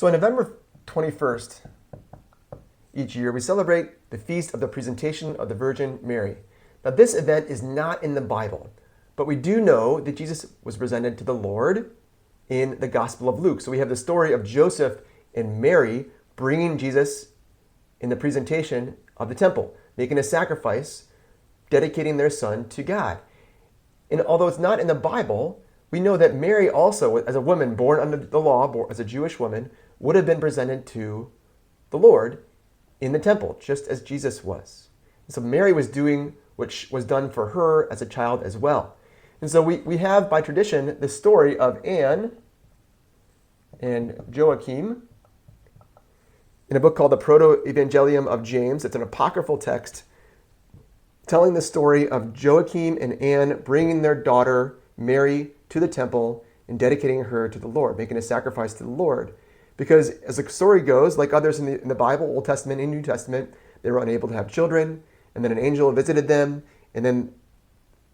So on November 21st, each year, we celebrate the Feast of the Presentation of the Virgin Mary. Now, this event is not in the Bible, but we do know that Jesus was presented to the Lord in the Gospel of Luke. So we have the story of Joseph and Mary bringing Jesus in the presentation of the temple, making a sacrifice, dedicating their son to God. And although it's not in the Bible, we know that Mary also, as a woman born under the law, as a Jewish woman, would have been presented to the Lord in the temple, just as Jesus was. And so Mary was doing what was done for her as a child as well. And so we have, by tradition, the story of Anne and Joachim in a book called the Protoevangelium of James. It's an apocryphal text telling the story of Joachim and Anne bringing their daughter Mary to the temple and dedicating her to the Lord, making a sacrifice to the Lord. Because as the story goes, like others in the Bible, Old Testament and New Testament, they were unable to have children, and then an angel visited them, and then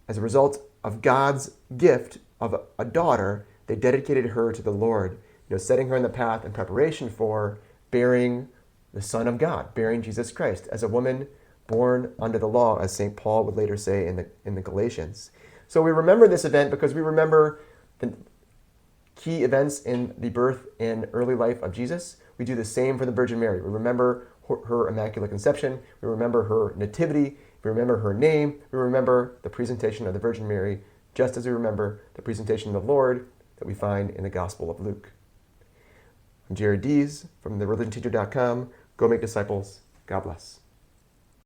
as a result of God's gift of a daughter, they dedicated her to the Lord, setting her in the path in preparation for bearing the Son of God, bearing Jesus Christ, as a woman born under the law, as St. Paul would later say in the Galatians. So we remember this event because we remember the key events in the birth and early life of Jesus. We do the same for the Virgin Mary. We remember her Immaculate Conception. We remember her nativity. We remember her name. We remember the presentation of the Virgin Mary, just as we remember the presentation of the Lord that we find in the Gospel of Luke. I'm Jared Dees from thereligionteacher.com. Go make disciples. God bless.